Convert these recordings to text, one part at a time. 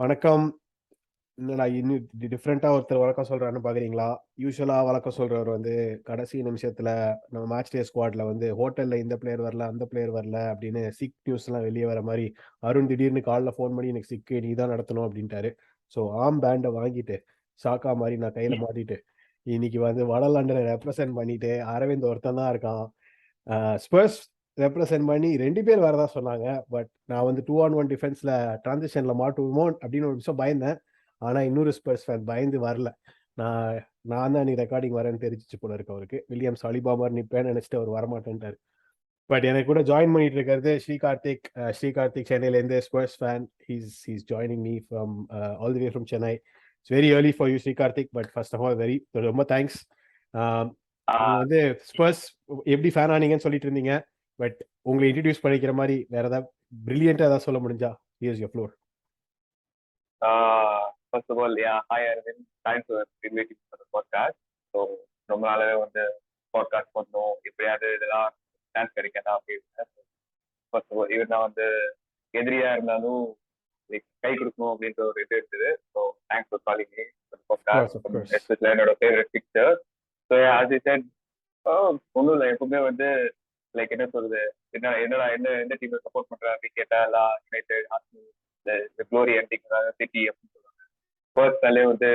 வணக்கம். என்னடா இன்னும் டிஃப்ரெண்டா ஒருத்தர் வழக்கம் சொல்றாருன்னு பாக்குறீங்களா? யூசுவலா வழக்கம் சொல்றவர் வந்து கடைசி நிமிஷத்துல நம்ம மேட்ச் டே ஸ்குவாட்ல வந்து ஹோட்டல்ல இந்த பிளேயர் வரல, அந்த பிளேயர் வரல அப்படின்னு சிக் நியூஸ் எல்லாம் வெளியே வர மாதிரி அருண் திடீர்னு காலைல ஃபோன் பண்ணி எனக்கு சிக்கு நீ தான் நடத்தணும் அப்படின்ட்டாரு. ஸோ ஆம் பேண்டை வாங்கிட்டு சாக்கா மாதிரி நான் கையில மாட்டிட்டு இன்னைக்கு வந்து வட லண்டனை ரெப்ரசென்ட் பண்ணிட்டு அரவிந்த் ஒருத்தன் தான் இருக்கான். ஸ்பர்ஸ் ரெப்ரசென்ட் பண்ணி 2 பேர் வரதா சொன்னாங்க. பட் நான் வந்து 2-on-1 டிஃபென்ஸ்ல டிரான்சிஷன்ல மாட்டுவோமோ அப்படின்னு ஒரு நிமிஷம் பயந்தேன். ஆனா இன்னொரு ஸ்பர்ஸ் ஃபேன் பயந்து வரல. நான் நான் தான் நீ ரெக்கார்டிங் வரேன்னு தெரிஞ்சிச்சு போல இருக்கு அவருக்கு. வில்லியம்ஸ் அலிபாபார் நிப்பேன்னு நினைச்சிட்டு அவர் வரமாட்டேன்ட்டாரு. பட் எனக்கு கூட ஜாயின் பண்ணிட்டு இருக்கிறது ஸ்ரீகார்த்திக். ஸ்ரீகார்த்திக் சென்னையிலேருந்து Spurs fan. He's joining me from all the way from Chennai. It's very early for you Srikarthik, but first of all ரொம்ப தேங்க்ஸ். நீங்க வந்து ஸ்பர்ஸ் எப்படி ஃபேன் ஆனீங்கன்னு சொல்லிட்டு இருந்தீங்க. பட் உங்களை இன்ட்ரடியூஸ் பண்ணிக்கிற மாதிரி வேற ஏதாவது பிரில்லியண்டா ஏதாவது சொல்ல முடிஞ்சா here's your floor. First of all, yeah, hi Arvind. Thanks for inviting for the podcast. So, ரொம்ப நாளாவே வந்து பாட்காஸ்ட் பண்ணணும், எப்படியாவது இதெல்லாம் சான்ஸ் கிடைக்காதா அப்படின்னு. ஃபர்ஸ்ட் ஆஃப் ஆல் இவர் நான் வந்து எதிரியா இருந்தாலும் கை கொடுக்கணும் அப்படின்ற ஒரு இது இருக்குது. So thanks for calling me for podcast, especially என்னோட favourite picture. So as I said, ஒன்றும் இல்லை, எப்பவுமே வந்து லைக் என்ன சொல்றது, என்னடா எந்த டீமை சப்போர்ட் பண்ற அப்படின்னு கேட்டா எல்லாம் United, Arsenal, glory ending city அப்படின்னு சொல்லுவாங்க. பர்சனலே வந்து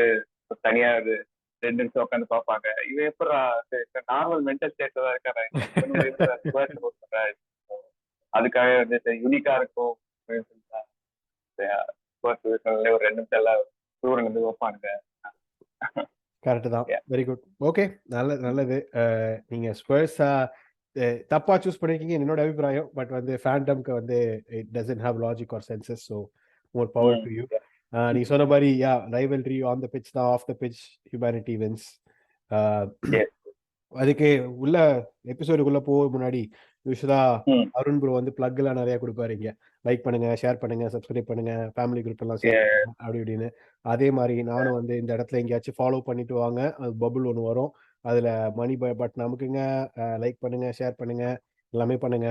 தனியா ஒரு 2 நிமிஷம் உட்காந்து பார்ப்பாங்க. இவன் எப்படா நார்மல் மென்டல் ஸ்டேட்ல தான் இருக்காரு, அதுக்காக வந்து யூனிக்கா இருக்கும் ஒரு 2 நிமிஷம் எல்லாம் தூரம் வந்து வைப்பானுங்க. கரெக்ட் தான். Very good. ஓகே, நல்லது. நீங்க ஸ்பர்ஸ் தப்பா சூஸ் பண்ணிருக்கீங்க என்னோட அபிப்பிராயம். பட் வந்து ஃபேண்டம்க்கு வந்து it doesn't have logic or senses. So more power to you. நீங்க சொன்ன மாதிரி ரைவல்ரி ஆன் த பிட்ச் தான், off the pitch humanity wins. அதுக்கு உள்ள எபிசோடுக்குள்ள போக முன்னாடி யூஸ்வலா அருண் ப்ரோ வந்து பிளக் எல்லாம் நிறைய கொடுப்பாரு. இங்க லைக் பண்ணுங்க, ஷேர் பண்ணுங்க, சப்ஸ்கிரைப் பண்ணுங்க, ஃபேமிலி குரூப் எல்லாம் ஷேர் அப்படி இப்படின்னு. அதே மாதிரி நானும் வந்து இந்த இடத்துல எங்கேயாச்சும் ஃபாலோ பண்ணிட்டு வாங்க, அது பபுள் ஒன்று வரும், அதுல மணி பட் நமக்குங்க லைக் பண்ணுங்க, ஷேர் பண்ணுங்க, எல்லாமே பண்ணுங்க.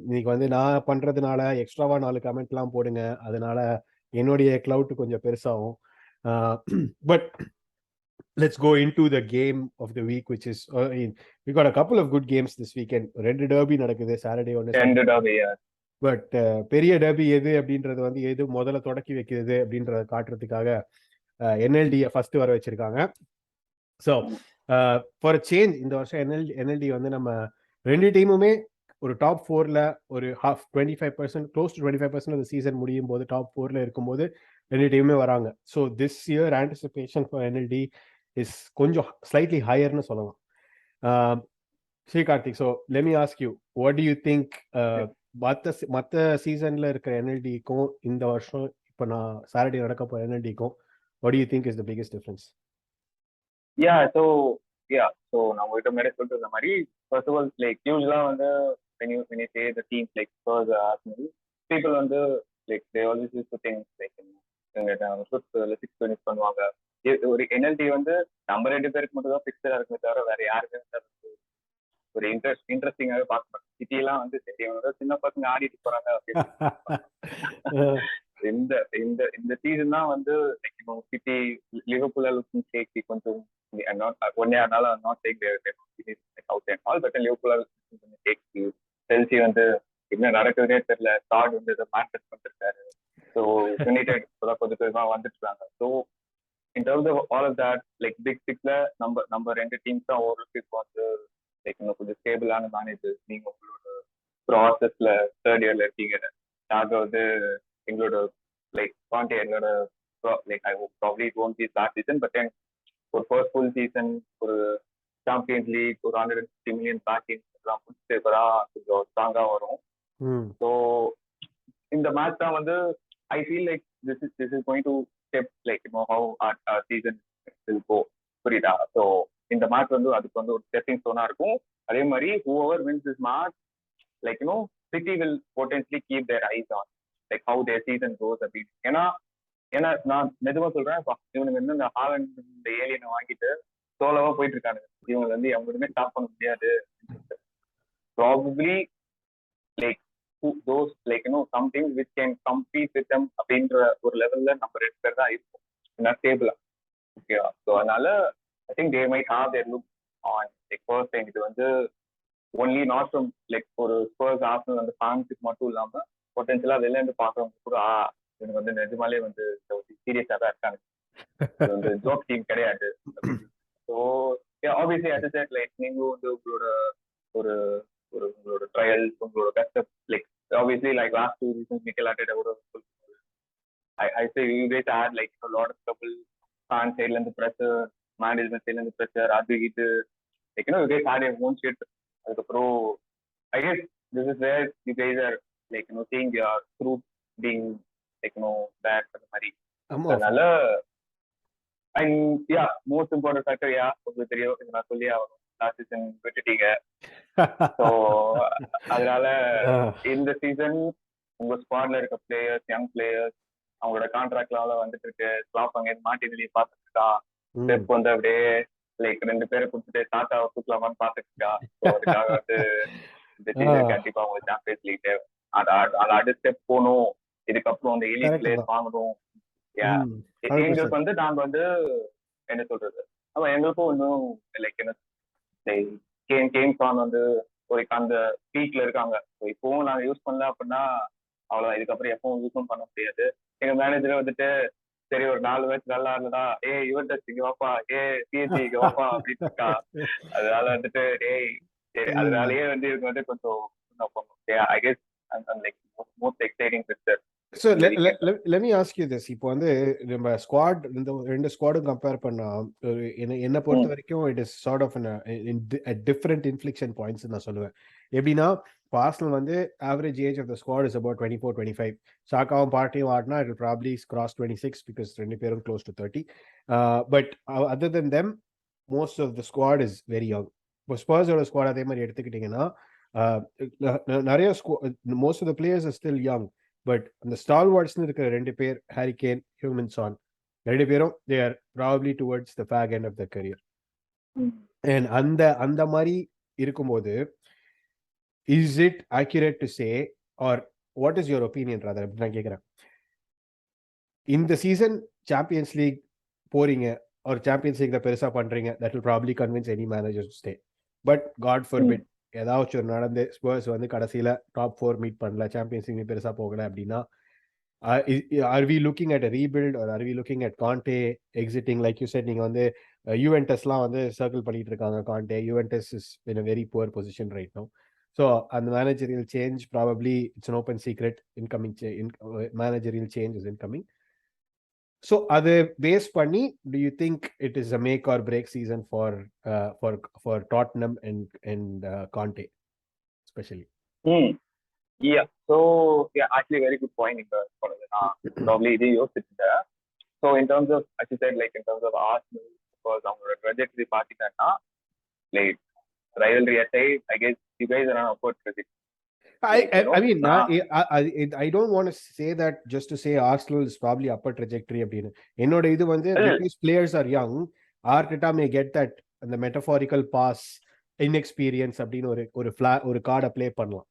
இன்னைக்கு வந்து நான் பண்றதுனால எக்ஸ்ட்ராவா 4 கமெண்ட் எல்லாம் போடுங்க, அதனால என்னுடைய கிளவுட் கொஞ்சம் பெருசாகும். But let's go into the game of the week, which is we got a couple of good games this weekend. 2 derby நடக்குது, சாட்டர்டே ஒன்னு. பட் பெரிய டர்பி எது அப்படின்றது வந்து எது முதல்ல தொடக்கி வைக்கிறது அப்படின்றத காட்டுறதுக்காக NLD ஃபர்ஸ்ட் வர வச்சிருக்காங்க. ஸோ ஃபார் சேஞ்ச் இந்த வருஷம் NLD வந்து நம்ம 2 டீமுமே ஒரு டாப் 4ல ஒரு 25%, க்ளோஸ் டு 25% அந்த சீசன் முடியும் போது டாப் 4ல இருக்கும்போது 2 டீமுமே வராங்க. So this year anticipation for NLD is கொஞ்சம் ஸ்லைட்லி ஹையர்னு சொல்லலாம். Srikarthik, so let me ask you, what do you think மற்ற சீசன்ல இருக்கிற NLDக்கும் இந்த வருஷம் இப்போ நான் சாட்டர்டே நடக்க போற NLDக்கும் what do you think is the biggest difference? So நான் உங்ககிட்ட மேலே சொல்லிட்டு இருந்த மாதிரி, first of all, like usually வந்து when you say the teams like Spurs or Arsenal, people வந்து like they always used to think like six finish பண்ணுவாங்க. ஒரு NLD வந்து நம்ம 2 பேருக்கு மட்டும் தான் ஃபிக்ஸடா இருக்குமே தவிர வேற யாருக்குமே ஒரு இன்ட்ரெஸ்டிங்காவே பார்க்க மாட்டோம். சிட்டி எல்லாம் வந்து சரி சின்ன பசங்க ஆடிட்டு போறாங்க அப்படின்னு. இந்த சீசன் தான் வந்து சிட்டி லிவர்பூல் லுக்கிங் ஷேக்கி கொஞ்சம் செல்சி வந்து என்ன நடக்குதுன்னே தெரியல. ஸ்டார்ட் வந்து மேன்செஸ்டர் பண்ணிருக்காரு. ஸோ யுனைடெட் கொஞ்சம் பேருமா வந்துட்டு இருக்காங்க. So in terms of all of that, like big சிக்ஸ்ல நம்ம 2 டீம்ஸ் தான் ஓரளவுக்கு இப்போ வந்து லைக் இன்னும் கொஞ்சம் ஸ்டேபிளான மேனேஜர்ஸ். நீங்க உங்களோட ப்ராசஸ்ல 3rd இயர்ல இருக்கீங்க. நாங்க வந்து எங்களோட லைக் கான்டே எங்களோட like I hope probably it won't B last season, but then ஒரு ஃபர்ஸ்ட் ஃபுல் சீசன், ஒரு சாம்பியன்ஸ் லீக், ஒரு 150 million பேக்கிங் எல்லாம் முடிச்சுட்டு கொஞ்சம் ஸ்ட்ராங்கா வரும். ஸோ இந்த மேட்ச் தான் வந்து I feel like this is going to step like how our season will go. புரியுதா? ஸோ இந்த மேட்ச் வந்து அதுக்கு வந்து ஒரு ஸ்டெப்பிங் ஸ்டோனா இருக்கும். அதே மாதிரி whoever wins this match, like City will potentially keep their eyes on like how their season goes அப்படின்னு. ஏன்னா நான் மெதுவா சொல்றேன், இவனுக்கு வந்து இந்த ஹாலண்ட் இந்த ஏலியனை வாங்கிட்டு சோலோவா போயிட்டு இருக்காங்க. இவங்க வந்து எவங்களுமே ஸ்டாப் பண்ண முடியாது. Probably like those some things which can compete with them அப்படின்ற ஒரு லெவல்ல நம்ம 2 பேர் தான் இருக்கும் ஸ்டேபிளா. ஓகேவா? ஸோ அதனால I think they might have their look on first time. இது வந்து ஒன்லி நாட் ஃப்ரம் ஒரு ஸ்பர்ஸ் ஆர்சனல் அந்த ஃபேன்ஸுக்கு மட்டும் இல்லாம பொட்டன்ஷியலா வெளில இருந்து பாக்குறவங்க கூட எனக்கு வந்து நிஜமாலே வந்து சீரியஸா தான் இருக்காங்க, இது வந்து ஜோக் டீம் கிடையாது. ஸோ ஆப்வியஸ்லி அட் செட் நீங்களும் வந்து உங்களோட ஒரு உங்களோட ட்ரையல் உங்களோட கஷ்டம் obviously last 2 seasons Mikel Arteta would have I say you guys had a lot of trouble, fan side and the pressure, management side and the pressure, Arvind, you guys had your own shit as a pro. I guess this is where you guys are seeing your fruit being bad for the money. Adala and yeah, most important factor உங்களுக்கு தெரியும், நான் சொல்லி last season விட்டுட்டீங்க. So அதனால இந்த season உங்க ஸ்குவாட்ல இருக்க players, young players, அவங்களோட கான்ட்ராக்ட்லால வந்துட்டு இருக்கு. ஸ்லாப் அங்கே மாட்டி வெளியே பார்த்துட்டு இருக்கா. ஸ்டெப் வந்து அப்படியே 2 பேரை கொடுத்துட்டு டாட்டாவை தூக்கலாமான்னு பார்த்துட்டு இருக்கா. ஸோ அதுக்காக வந்து இந்த சீசன் கண்டிப்பா அவங்களுக்கு சாம்பியன்ஸ் லீக் தேவை. அதை அடுத்த ஸ்டெப் போகணும். இதுக்கப்புறம் அந்த எலிட் பிளேயர்ஸ் வாங்கணும். எங்களுக்கு வந்து நாங்க வந்து என்ன சொல்றது, எங்களுக்கும் இன்னும் கேம்ஸ் ஆன் வந்து அந்த பீக்ல இருக்காங்க. இப்பவும் நாங்க யூஸ் பண்ணல அப்படின்னா அவ்வளவுதான். இதுக்கப்புறம் எப்பவும் யூஸும் பண்ண முடியாது. எங்க மேனேஜர் வந்துட்டு சரி ஒரு 4 மேட்ச் நல்லா இருந்ததா, யுவென்டஸ் இங்க வாப்பா, சிஎஸ்சி இங்க வாப்பா அப்படின்னு இருக்கா. அதனால வந்துட்டு சரி அதனாலயே வந்து இவங்க வந்து கொஞ்சம் I guess most exciting picture. So let me ask you this. இப்போ வந்து நம்ம ஸ்குவாட் இந்த 2 ஸ்குவாடும் கம்பேர் பண்ணா என்ன பொறுத்த வரைக்கும் it is sort of different inflection points நான் சொல்லுவேன். எப்படின்னா ஆர்சனல் வந்து average age of the squad is about 24-25. சாக்காவும் பார்ட்டியும் ஆடினா இட் ப்ராப்ளி கிராஸ் 26 பிகாஸ் 2 பேரும் close to 30. But other than them most of the squad is very young. இப்போ ஸ்பர்ஸோட ஸ்குவாட் அதே மாதிரி எடுத்துக்கிட்டிங்கன்னா நிறைய most of the players are still young. But அந்த ஸ்டால்வார்ட்ஸ்னு இருக்கிற 2 பேர், ஹாரி கேன், ஹியூமன் சான், 2 பேரும் they are probably towards the fag end of the career. And அந்த மாதிரி இருக்கும்போது is it accurate to say or what is your opinion rather அப்படி நான் கேட்குறேன். இந்த சீசன் சாம்பியன்ஸ் லீக் போறீங்க, ஒரு சாம்பியன்ஸ் லீக்ல பெருசா பண்றீங்க, that will probably convince any manager to stay. But God forbid ஏதாச்சும் ஒரு நடந்து ஸ்பர்ஸ் வந்து கடைசியில டாப் 4 மீட் பண்ணல, சாம்பியன்ஸ் லீக் பெருசா போகல அப்படின்னா are we looking at a rebuild or are we looking at Conte exiting? Like you said, நீங்க வந்து யுவென்டஸ்லாம் வந்து சர்க்கிள் பண்ணிட்டு இருக்காங்க. Conte, Juventus is in a very poor position right now. So and the managerial change, probably it's an open secret, incoming managerial change is incoming. So அதை base பண்ணி do you think it is a make or break season for Tottenham and Conte especially? Yeah, so actually very good point in probably இது யோசிச்சிட்டேன். So in terms of, as you said, in terms of Arsenal, because அவங்களோட trajectory பார்த்தீங்கன்னா rivalry aside, I guess you guys are on upward trajectory. I mean, I don't want to say that just to say Arsenal is probably upper trajectory அப்படின்னு. என்னோட இது வந்து because players are young, Arteta may get that the metaphorical pass inexperience அப்படின்னு ஒரு கார்டை play பண்ணலாம்.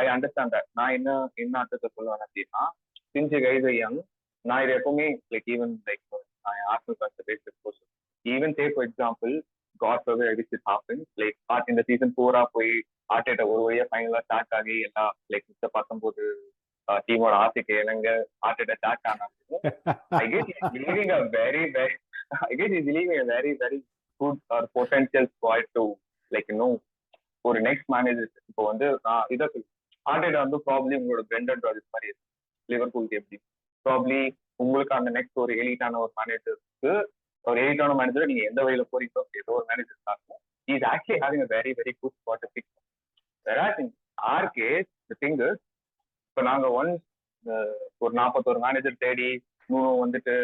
I understand that. நான் என்ன அர்த்தத்தை சொல்லுவேன் அப்படின்னா, since you guys are young, நான் இது எப்பவுமே even Arsenal fans பேசுறது, even say for example, God forbid if it happens, in the season 4 போய் Arteta ஒரு வழியா ஃபைனலா ஸ்டார்ட் ஆகி எல்லாம் 19 டீமோட ஆசைக்கு இணங்க Arteta ஸ்டார்ட் ஆனாலும் I guess he's leaving a very very good or potential squad to ஒரு நெக்ஸ்ட் மேனேஜர். இப்போ வந்து இதை Arteta வந்து ப்ராப்ளி உங்களோட பிரெண்டன் ராஜர்ஸ் மாதிரி இருக்கு லிவர்பூலுக்கு. எப்படி ப்ராப்ளி உங்களுக்கு அந்த நெக்ஸ்ட் ஒரு எலிட்டான ஒரு மேனேஜருக்கு, ஒரு எலிட்டான மேனேஜர் நீங்க எந்த வழியில போறீங்களோ ஏதோ ஒரு மேனேஜர் இருக்கும். Is actually having a very very good spot to pick. Whereas in our case the thing is, இப்போ நாங்க ஒன்ஸ் ஒரு 41 மேனேஜர் தேடி வந்துட்டு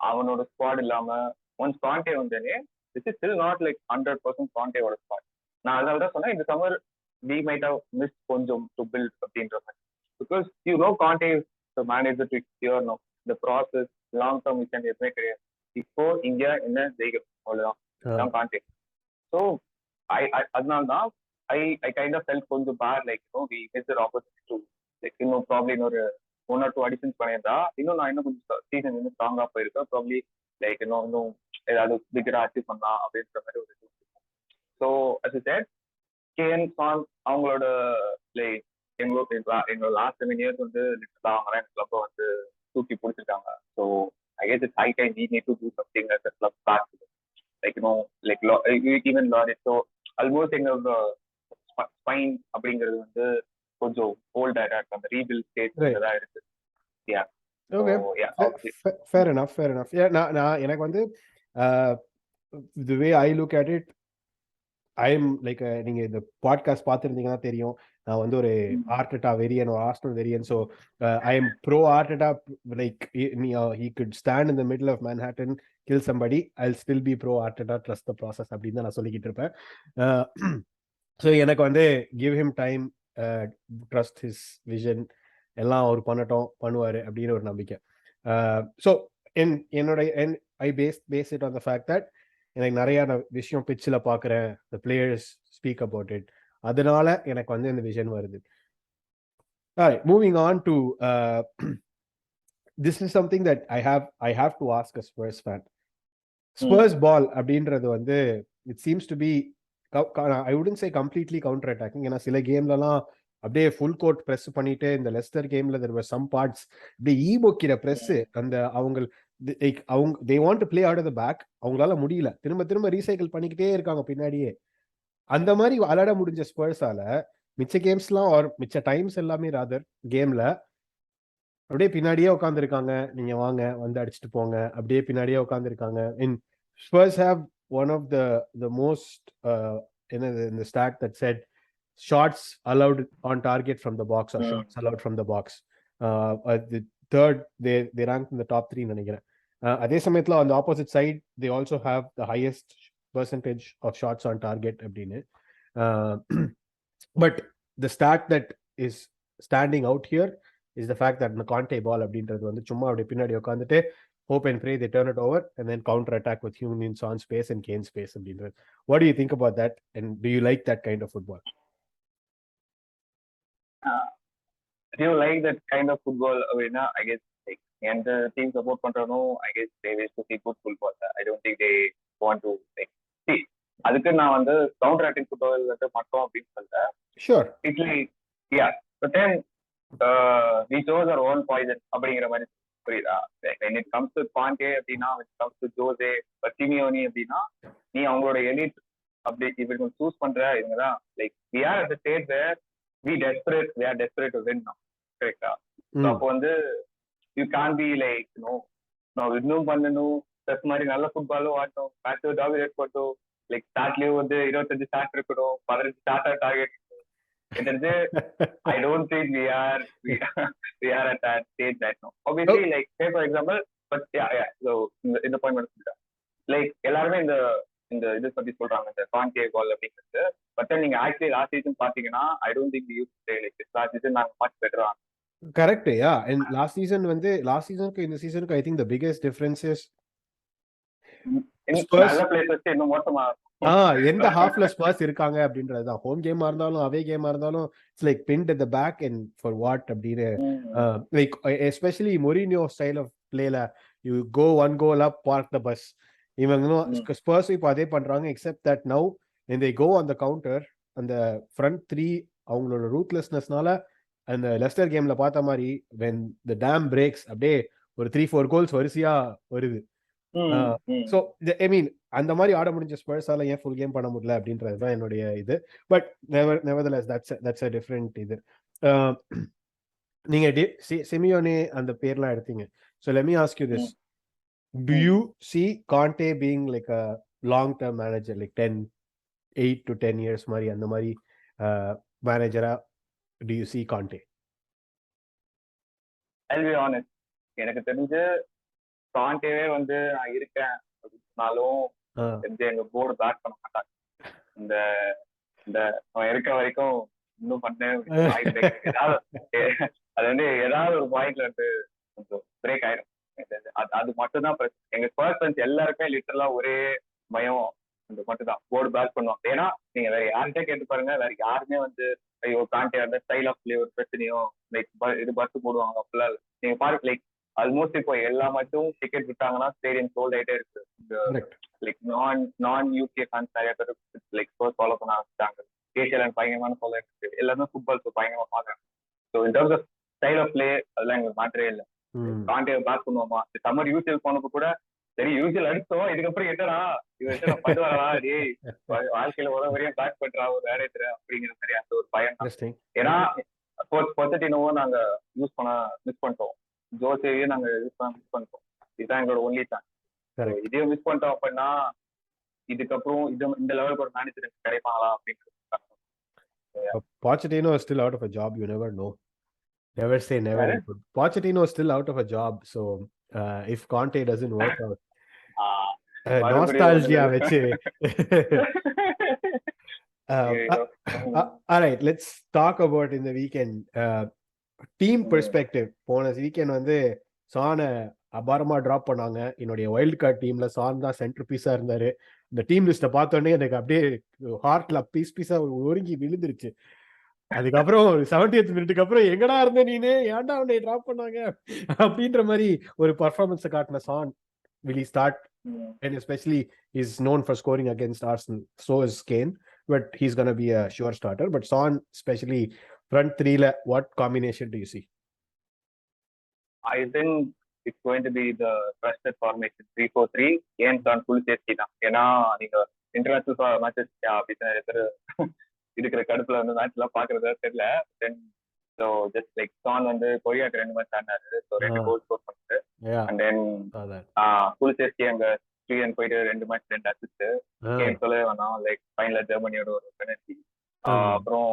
அவனோட ஸ்குவாட் இல்லாம ஒன்ஸ் கான்டே வந்தேனே, திஸ் இஸ் ஸ்டில் நாட் 100% கான்டேவோட ஸ்குவாட். நான் அதனால தான் சொன்னேன் இந்த summer we might have missed கொஞ்சம் to build அப்படின்ற மாதிரி. Because Conte is the manager to secure now the process long term vision எதுவுமே கிடையாது. இப்போ இங்க என்ன ஜெயிக்கணும் அவ்வளவுதான் Conte. So அதனால தான் I kind of felt கொஞ்சம் bad, like we missed the opportunity to like probably இன்னொரு 1 or 2 additions பண்ணியிருந்தா நான் இன்னும் கொஞ்சம் சீசன் இன்னும் ஸ்ட்ராங்கா போயிருக்கேன். ப்ராப்ளி லைக் இன்னும் ஏதாவது பிகரா அச்சீவ் பண்ணலாம் அப்படின்ற மாதிரி ஒரு இது. So as I said, can song அவங்களோட லைக் எங்களோட லாஸ்ட் 7 years வந்து லிட்டரலா அவங்க எங்க கிளப்பை வந்து தூக்கி பிடிச்சிருக்காங்க. So I guess it's high time we need to do something as a club back. Like even Lawrence. So almost எங்களோட ஸ்பைன் அப்படிங்கிறது வந்து கொஞ்சம் ஓல்ட் ஆயிட்டா இருக்கு, அந்த ரீபில்ட் ஸ்டேஜ்ல தான் இருக்கு. Yeah. Okay. So, yeah, fair enough. Yeah, நான் எனக்கு வந்து the way I look at it, I am like நீங்க இந்த பாட்காஸ்ட் பார்த்துருந்தீங்கன்னா தெரியும், நான் வந்து ஒரு ஆர்டெட்டா வெரியன் ஒரு ஆர்சனல் வெரியன். So I am pro Arteta. Like he could stand in the middle of Manhattan, kill somebody, I'll still be pro Arteta, trust the process அப்படின்னு தான் நான் சொல்லிக்கிட்டு இருப்பேன். ஸோ எனக்கு வந்து give him time, trust his vision, எல்லாம் அவர் பண்ணுவாரு அப்படின்னு ஒரு நம்பிக்கை. ஸோ என்னோட I base it on the fact that எனக்கு நிறைய விஷயம் பிச்சில் பார்க்குறேன், the players speak about it, அதனால எனக்கு வந்து இந்த விஷன் வருது. Moving on to this is something that I have to ask a Spurs fan. Spurs ball அப்படின்றது வந்து it seems to be, I wouldn't say completely counter attacking. ஏன்னா சில கேம்லலாம் அப்படியே ஃபுல் கோர்ட் ப்ரெஸ் பண்ணிட்டு, இந்த லெஸ்டர் கேம்ல there were some parts அப்படியே ஈபோக்கிற press, அந்த அவங்க they want to play out of the back, அவங்களால முடியல, திரும்ப ரீசைக்கிள் பண்ணிக்கிட்டே இருக்காங்க பின்னாடியே. அந்த மாதிரி விளையாட முடிஞ்ச ஸ்பர்ஸால மிச்ச கேம்ஸ்லாம் ஒரு மிச்ச டைம்ஸ் எல்லாமே ராதர் கேம்ல அப்படியே பின்னாடியே உட்காந்துருக்காங்க, நீங்க வாங்க வந்து அடிச்சுட்டு போங்க, அப்படியே பின்னாடியே உட்காந்துருக்காங்க. In Spurs have one of the most இந்த stat that set shots allowed on target from the box or shots allowed from the box. The third, they ranked in the top 3 நினைக்கிறேன். அதே சமயத்துல on the opposite side they also have the highest percentage of shots on target அப்படின்னு. But the stat that is standing out here is the fact that the Conte ball அப்படின்றது வந்து சும்மா அப்படி பின்னாடி உட்காந்துட்டு hope and pray they turn it over and then counter attack with Humans on space and Kane space அப்படின்றது. What do you think about that, and do you like that kind of football? Do you like that kind of football? I guess like and the team support பண்றனோ I guess they wish to see good football. I don't think they want to like see. அதுக்கு நான் வந்து counter attacking football வந்து மட்டும் அப்படின்னு சொல்றேன். Sure. It's like yeah, but then we chose our own poison அப்படிங்கிற மாதிரி புரியுதா? When it comes to Conte அப்படின்னா, when it comes to Jose Simeone அப்படின்னா, நீ அவங்களோட எலிட் அப்படி இப்படி சூஸ் பண்ற இவங்கதான். Like we are at the stage where we are desperate to win now. கரெக்டா? அப்போ வந்து you can't be like நான் இன்னும் பண்ணணும், ப்ளஸ் மாதிரி நல்ல ஃபுட்பாலும் ஆடணும், மேட்ச் டாமினேட் பண்ணணும், லைக் ஸ்டார்ட்லயும் வந்து 25 ஸ்டார்ட் இருக்கணும், 15 starter target. I don't think we are at that stage right now. Obviously, like say for example, but yeah. So in the point like எல்லாருமே இந்த இது பத்தி சொல்றாங்க, இந்த கான்டே பால் அப்படிங்கிறது. பட் நீங்க ஆக்சுவலி லாஸ்ட் சீசன் பாத்தீங்கன்னா I don't think we used to play like this. Last season நாங்க much better on. Correct, yeah. And last seasonக்கு இந்த சீசனுக்கு I think the biggest difference is நல்ல பிளேயர்ஸ் இன்னும் மோசமா எந்த ஹாஃப்ல ஸ்பர்ஸ் இருக்காங்க அப்படின்றதுதான். ஹோம் கேமா இருந்தாலும் அவே கேமா இருந்தாலும் it's like pinned at the back and for what அப்படின்னு. Like especially Mourinho style of பிளேல you go one goal up park the bus. இவங்க ஸ்பர்ஸ் இப்போ அதே பண்றாங்க, except that now when they go on the counter, அந்த front 3 அவங்களோட ரூத்லெஸ்னஸ்னால அந்த Lester கேம்ல பார்த்த மாதிரி when the dam breaks அப்படியே ஒரு 3-4 கோல்ஸ் வரிசையா வருது. So I mean அந்த மாதிரி ஆட முடிஞ்ச ஸ்பர்ஸால ஏன் ஃபுல் கேம் பண்ண முடியல அப்படின்றது தான் என்னுடைய இது. But nevertheless that's a different இது. நீங்க சிமியோனே அந்த பேர்லாம் எடுத்தீங்க. So let me ask you this. Do you see Conte being like a long term manager, like 8 to 10 years மாதிரி அந்த மாதிரி மேனேஜரா do you see Conte? I'll be honest, எனக்கு தெரிஞ்சு கான்டேவே வந்து நான் இருக்கேன் அப்படின்னாலும் எங்க போர்டு பேக் பண்ண மாட்டாங்க. இந்த இந்த இருக்க வரைக்கும் இன்னும் பண்ணேன் அது வந்து ஏதாவது ஒரு பாயிண்ட்ல வந்து கொஞ்சம் பிரேக் ஆயிடும். அது மட்டும் தான் எங்க ஸ்பர்ஸ் ஃபேன்ஸ் எல்லாருமே லிட்டரலா ஒரே பயம். அந்த மட்டும் தான் போர்டு பேக் பண்ணுவாங்க. ஏன்னா நீங்க வேற யார்கிட்ட கேட்டு பாருங்க, வேற யாருமே வந்து ஐயோ காண்டே அந்த ஸ்டைல் ஆஃப் பிளே ஒரு பிரச்சனையோ லைக் இது பஸ் போடுவாங்க அப்படிலாம் இல்லை. நீங்க பாருங்க லைக் ஆல்மோஸ்ட் இப்போ எல்லா மேட்சும் டிக்கெட் விட்டாங்கன்னா ஸ்டேடியம் சோல்ட் ஆயிட்டே இருக்கு. லைக் நான் யூகே ஃபேன்ஸ் நிறைய பேர் லைக் ஸ்போர்ட்ஸ் ஃபாலோ பண்ண ஆரம்பிச்சிட்டாங்க. ஏசியால பயங்கரமான ஃபாலோ இருக்கு, எல்லாமே ஃபுட்பால் பயங்கரமா பாக்குறாங்க. ஸோ இந்த terms of style of play அதெல்லாம் எங்களுக்கு மாற்றவே இல்லை. காண்டே பேக் பண்ணுவோமா, சம்மர் யூசிஎல் போனப்போ கூட சரி யூசிஎல் அடிச்சோம், இதுக்கப்புறம் என்னடா இவன் பண்ணுவாரா டேய் வாழ்க்கையில ஒரு வரையும் பேக் பண்றா ஒரு வேலையத்துல அப்படிங்கிற மாதிரி அந்த ஒரு பயம். ஏன்னா பொசட்டினோவும் நாங்க யூஸ் பண்ண மிஸ் பண்ணிட்டோம், ஜோசேவையும் நாங்க யூஸ் பண்ண மிஸ் பண்ணிட்டோம். இதுதான் எங்களோட ஒன்லி சான்ஸ். இதையும் மிஸ் பண்ணிட்டோம் அப்படின்னா இதுக்கப்புறம் இந்த லெவலுக்கு ஒரு மேனேஜர் கிடைப்பாங்களா அப்படிங்கிறது. Pochettino is still out of a job, you never know. Never say never. Pochettino is still out of a job, so if Conte doesn't work out, nostalgia vechu. All right, let's talk about in the weekend team perspective. போன weekend வந்து சான அபாரமா drop பண்ணாங்க. என்னுடைய wild card டீம்ல San தான் centre பீஸா இருந்தாரு. இந்த team லிஸ்ட்டை பார்த்தோன்னே எனக்கு அப்படியே ஹார்ட்ல பீஸா ஒருங்கி விழுந்துருச்சு. அதுக்கப்புறம் 70th மினிட்டுக்கு அப்புறம் எங்கடா இருந்த நீனு, ஏன்டா அவனை டிராப் பண்ணாங்க அப்படின்ற மாதிரி ஒரு பர்ஃபார்மன்ஸை காட்டின San. will he start? And especially he's known for scoring against Arsenal, so is Kane, but he's going to be a sure starter. But Son, especially front three la, what combination do you see? I think it's going to be the trusted formation 3-4-3. Kane on full safety தான். ஏன்னா நீங்க international matches அப்படின்னு இருக்கிற கடுப்புல வந்து match எல்லாம் பாக்குறதா தெரியல. So just like San வந்து கொரியாக்கு 2 மேட்ச் ஆனாரு, ஸோ 2 கோல் ஸ்கோர் பண்ணிட்டு. அண்ட் தென் ஃபுல் சேஃப்டி அங்க ஸ்ரீலன் போயிட்டு 2 மேட்ச் 2 அசிஸ்ட். கேம் சொல்லவே வேணாம், லைக் ஃபைனல்ல ஜெர்மனியோட ஒரு பெனல்டி. அப்புறம்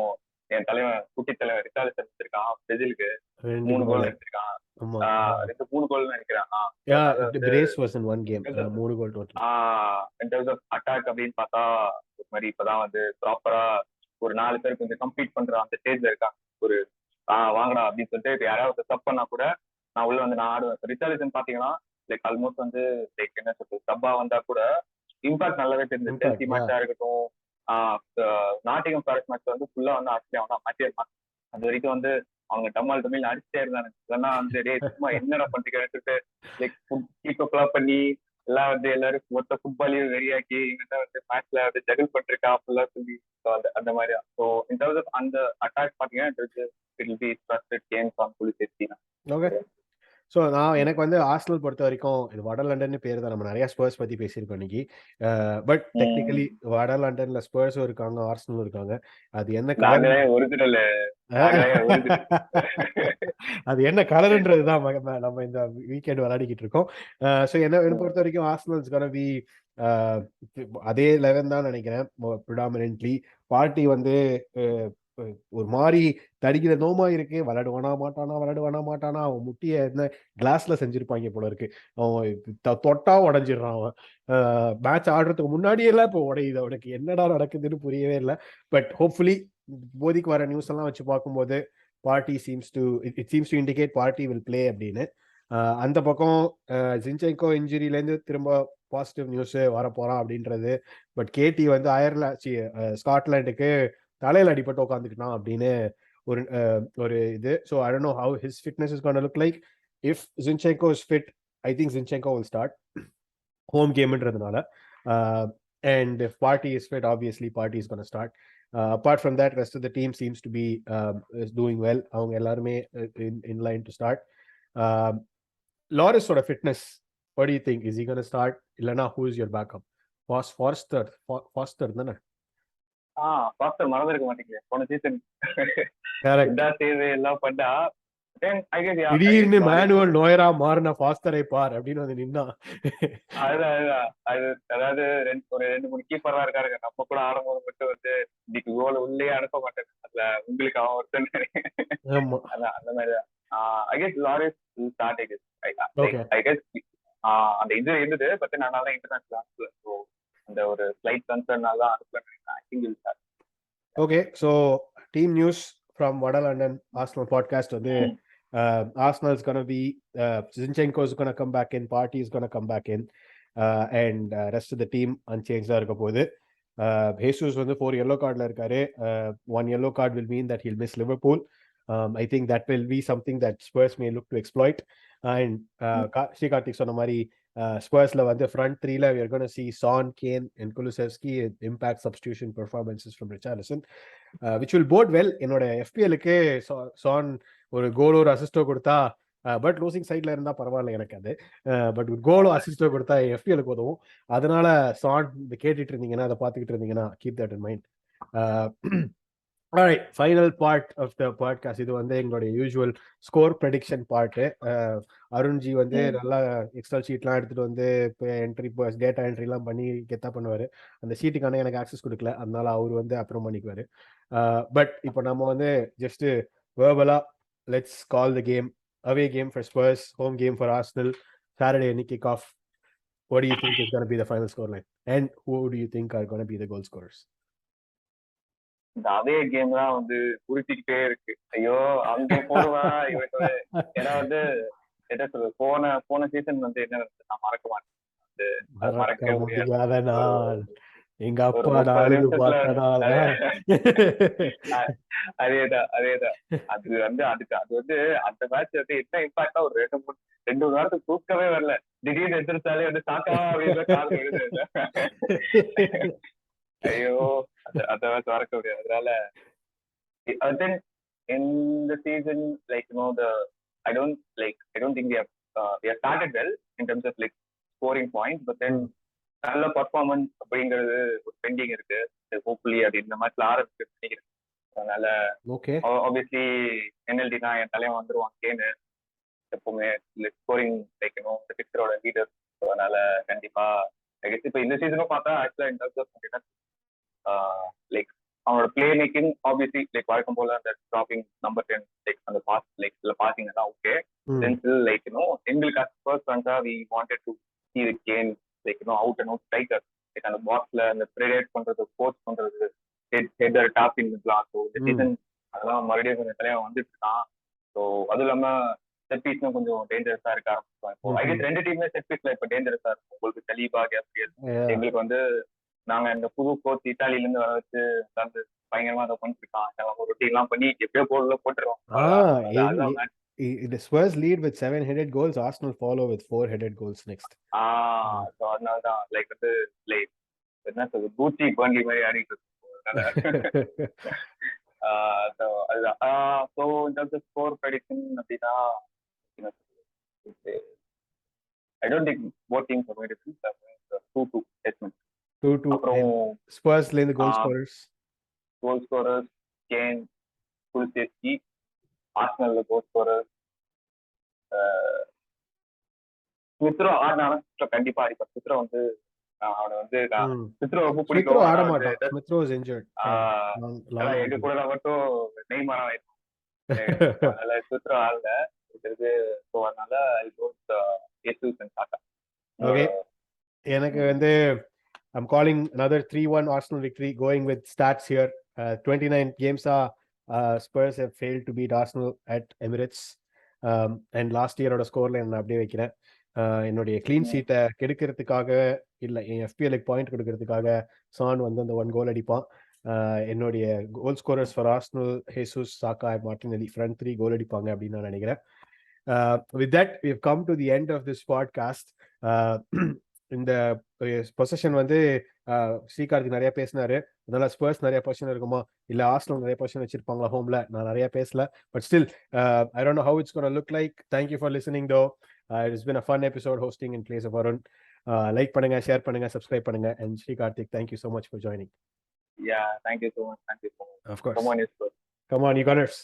என் தலைவன் குட்டி தலைவன் ரிசாலிசன் எடுத்திருக்கான், பிரேசிலுக்கு 3 கோல் எடுத்திருக்கான். 3 கோல் நினைக்கிறேன். அட்டாக் அப்படின்னு பார்த்தா ஒரு மாதிரி இப்பதான் வந்து ப்ராப்பரா ஒரு 4 பேர் கொஞ்சம் கம்ப்ளீட் பண்ற அந்த ஸ்டேஜ்ல இருக்காங்க. ஒரு வாங்கடா அப்படின்னு சொல்லிட்டு யாராவது சப் பண்ணா கூட நான் உள்ள வந்து நான் ஆடுவேன். ரிசாலிசன் பாத்தீங்கன்னா லைக் ஆல்மோஸ்ட் வந்து லைக் என்ன சொல்றது சப்பா வந்தா கூட இம்பாக்ட் நல்லாவே தெரிஞ்சு. செல்சி மேட்சா இருக்கட்டும், நாட்டிங்ஹாம் ஃபாரஸ்ட் மேட்ச் வந்து ஃபுல்லா வந்து ஆஸ்திரேலியா வந்து மாற்றியே இருப்பாங்க. அது வரைக்கும் வந்து அவங்க டம்மால் தமிழ் அடிச்சுட்டே இருந்தாங்க. இல்லைன்னா வந்து டே சும்மா என்னடா பண்ணிட்டு லைக் கீப்பப்லாம் பண்ணி எல்லாம் வந்து எல்லாரும் மொத்த ஃபுட்பாலையும் வெறியாக்கி இவங்க வந்து மேட்ச்ல வந்து ஜகல் பண்ணிருக்கா அப்படிலாம் சொல்லி அந்த மாதிரி. ஸோ இன் டர்ம்ஸ் ஆஃப் அந்த அட்டாக் பாத்தீங்கன்னா it will be trusted games on full safety. Okay. So நான் எனக்கு வந்து ஆர்சனல் பொறுத்த வரைக்கும் இது வட லண்டன் பேர் தான். நம்ம நிறைய ஸ்பர்ஸ் பத்தி பேசியிருக்கோம் இன்னைக்கு. பட் டெக்னிக்கலி வட லண்டன்ல ஸ்பர்ஸும் இருக்காங்க, ஆர்சனலும் இருக்காங்க. அது என்ன கலர், அது என்ன கலர்ன்றது தான் நம்ம இந்த வீக்கெண்ட் விளையாடிக்கிட்டு இருக்கோம். ஸோ என்ன பொறுத்த வரைக்கும் ஆர்சனல்ஸ் கோனா பி அதே 11 தான் நினைக்கிறேன் ப்ரிடாமினன்ட்லி. பார்ட்டி வந்து ஒரு மாதிரி தடிக்கிற நோமா இருக்கு. விளையாடுவானா மாட்டானா அவன் முட்டிய என்ன கிளாஸ்ல செஞ்சிருப்பாங்க போல இருக்கு. அவன் தொட்டா உடஞ்சிடுறான். அவன் மேட்ச் ஆடுறதுக்கு முன்னாடியெல்லாம் இப்போ உடையுது. அவனுக்கு என்னடா நடக்குதுன்னு புரியவே இல்லை. பட் ஹோப்ஃபுல்லி இப்போதைக்கு வர நியூஸ் எல்லாம் வச்சு பார்க்கும்போது party seems to indicate party will play அப்படின்னு. அந்த பக்கம் ஜின்சென்கோ இன்ஜுரியிலேருந்து திரும்ப பாசிட்டிவ் நியூஸ் வரப்போறான் அப்படின்றது. பட் கேடி வந்து ஸ்காட்லாண்டுக்கு தலையில அடிபட்டு உட்காந்துக்கிட்டான் அப்படின்னு ஒரு இது. So I don't know how his fitness is gonna look like. If Zinchenko is fit, I think Zinchenko will start home கேம்ன்றதுனால. And if Party is fit, obviously Party is going to start. Apart from that, rest of the team seems to be is doing well. அவங்க எல்லாருமே in line to start. Loris sort of fitness, what do you think? Is he going to start? இல்லனா who is your backup? Foster தானே? Pastor மறந்துருக்க மாட்டீங்க போன season. எல்லாம் பண்ணா திடீர்னு manual நோயரா மாறின ஃபாஸ்டரை பார் அப்படின்னு வந்து நின்னா. அதாவது ஒரு 2-3 கீப்பரா இருக்காருங்க. நம்ம கூட ஆடும்போது மட்டும் வந்து இன்னைக்கு கோல் உள்ளே அனுப்ப மாட்டேன். அதுல உங்களுக்கு அவன் ஒருத்தன் அந்த மாதிரிதான். I guess Loris will start. I guess அந்த இது இருந்தது. பட் அதனால இன்டர்நேஷனல் ஸோ அந்த ஒரு ஸ்லைட் கன்சர்னால தான் அனுப்பல. I think will start. Okay, so team news from Vada London Arsenal podcast வந்து Arsenal is going to be Zinchenko is going to come back in, Party is going to come back in. And rest of the team அன்சேஞ்ச்டாக இருக்க போகுது. Jesus வந்து 4 yellow கார்டில் இருக்காரு. 1 yellow card will mean that he'll miss Liverpool. I think that will be something that Spurs may look to exploit. And Srikarthik சொன்ன மாதிரி ஸ்பர்ஸ்ல வந்து front த்ரீல we are going to see Son, Kane and Kulusevski impact substitution performances from Richarlison, which will bode well. என்னோட FPL-க்கு Son ஒரு கோல் ஒரு அசிஸ்டோ கொடுத்தா, but losing சைட்ல இருந்தா பரவாயில்ல எனக்கு அது, பட் ஒரு கோலோ அசிஸ்டோ கொடுத்தா FPL-க்கு உதவும். அதனால Son கேட்டுட்டு இருந்தீங்கன்னா, அதை பார்த்துக்கிட்டு இருந்தீங்கன்னா keep that in mind. Alright, final part of the podcast. இது வந்து எங்களுடைய usual score prediction part. Arunji வந்து நல்லா எக்ஸல் ஷீட்லாம் எடுத்துட்டு வந்து என்ட்ரி டேட்டா என்ட்ரிலாம் பண்ணி கெத்தா பண்ணுவார். அந்த ஷீட்டுக்கான எனக்கு ஆக்சஸ் கொடுக்கல, அதனால அவர் வந்து அப்புறம் பண்ணிக்குவார். பட் இப்போ நம்ம வந்து ஜஸ்ட் வேர்பலா let's call the game. Away game for Spurs, home game for Arsenal, Saturday any kick off. What do you think is going to be the final scoreline? And who do you think are going to be the goal scorers? இந்த அதே game தான் வந்து குறிச்சிக்கிட்டே இருக்கு. ஐயோ அங்கே போடுவா இவங்க. ஏன்னா வந்து என்ன சொல்றது, போன சீசன் வந்து என்ன நான் மறக்க மாட்டேன். மறக்க முடியாது. எங்க அப்பா அதேதான் அது வந்து அது வந்து அந்த மேட்ச் வந்து என்ன இம்பாக்டா ஒரு 2-3 வாரத்துக்கு தூக்கவே வரல. திடீர்னு எதிர்த்தாலே வந்து சாக்கா அப்படின்னு கால் எழுது. ஐயோ அந்த மேட்ச் மறக்க முடியாது. அதனால in the season, like I don't think we have started well in terms of like scoring points, but then நல்ல பர்ஃபார்மன்ஸ் அப்படிங்கிறது ஒரு பெண்டிங் இருக்கு. ஹோப்ஃபுல்லி அது இந்த மேட்ச்ல ஆரம்பிச்சு நினைக்கிறேன். அதனால ஆப்வியஸ்லி NLD தான் என் தலைவன் வந்துருவான். கேனு எப்பவுமே ஸ்கோரிங் சிக்ஸரோட லீடர். அதனால கண்டிப்பா இப்ப இந்த சீசனும் பார்த்தா ஆக்சுவலா இந்த லைக் அவனோட பிளே மேக்கிங் ஆப்வியஸ்லி லைக் வழக்கம் போல அந்த ட்ராப்பிங் நம்பர் 10 லைக் அந்த பாஸ் லைக் இதுல பாத்தீங்கன்னா ஓகே. தென் ஸ்டில் லைக் எங்களுக்கு ஃபர்ஸ்ட் வந்தா we wanted to see the game like out and out striker, like அந்த பாக்ஸ்ல அந்த பிரெடேட் பண்றது, ஃபோர்ஸ் பண்றது, ஹெட்டர் டாப்பிங் பிளாக். ஸோ இந்த சீசன் அதெல்லாம் மறுபடியும் கொஞ்சம் தலைவன் வந்துட்டு இருக்கான். ஸோ அதுவும் இல்லாம செட் பீஸ்லாம் கொஞ்சம் டேஞ்சரஸா இருக்க ஆரம்பிச்சோம். இப்போ ஐ கெஸ் 2 டீமே செட் பீஸ்ல இப்போ டேஞ்சரஸா இருக்கும். உங்களுக்கு சலீபா, கேப்ரியல், எங்களுக்கு வந்து நாங்க இந்த புது கோச் இட்டாலியில இருந்து வர வச்சு வந்து பயங்கரமா அதை பண்ணிருக்கான். ஒரு டீம் எல்லாம் பண்ணி எப்பயோ போட்டுருவோம். The Spurs lead with 7-headed goals. Arsenal follow with 4-headed goals next. So அதனாலதான் லைக் வந்து லைக் என்ன சொல்றது, பூச்சி பண்டி மாதிரி ஆடிட்டு இருக்கும். அதுதான். ஸோ இந்த ஸ்கோர் ப்ரெடிக்ஷன் அப்படின்னா I don't think both teams are very different. 2-2 judgment. 2-2. Spurs ல இருந்து கோல் ஸ்கோரர்ஸ் கேன், குல்செஸ்கி. ஆர்சனல்ல கோல் ஸ்கோரர் மித்ரோ ஆடினாலும் கண்டிப்பா அடிப்பார். மித்ரோ வந்து அவனை வந்து மித்ரோ ரொம்ப பிடிக்கும். எங்க கூட மட்டும் நெய்மாரா ஆயிருக்கும். அதனால மித்ரோ ஆடல. அதனால எனக்கு வந்து I'm calling another 3-1 Arsenal victory, going with stats here. 29 games Spurs have failed to beat Arsenal at Emirates. And last year ஓட ஸ்கோர்ல நான் அப்படியே வைக்கிறேன். என்னுடைய கிளீன் சீட்டை கெடுக்கிறதுக்காக இல்லை, என் FPL-க்கு பாயிண்ட் கொடுக்கறதுக்காக சான் வந்து அந்த 1 கோல் அடிப்பான். என்னுடைய கோல் ஸ்கோரர்ஸ் ஃபார் ஆர்சனல், ஹேசூஸ், சாக்கா, மார்டினெல்லி ஃப்ரண்ட் 3 கோல் அடிப்பாங்க அப்படின்னு நான் நினைக்கிறேன். With that, we have come to the end of this podcast. இந்த பொசிஷன் வந்து ஸ்ரீகார்த்திக் நிறைய பேசினாரு. அதனால ஸ்பர்ஸ் நிறைய பொசிஷன் இருக்குமா, இல்ல ஆர்சனல் நிறைய பொசிஷன் வச்சிருப்பாங்களா ஹோம்ல, நான் நிறைய பேசல. But still I don't know how it's going to look like. Thank you for listening though. It's been a fun episode hosting in place of Varun. Like பண்ணுங்க, share பண்ணுங்க, subscribe பண்ணுங்க. And Srikarthik, thank you so much for joining. Yeah, thank you so much. Of course. Come on, you Gunners.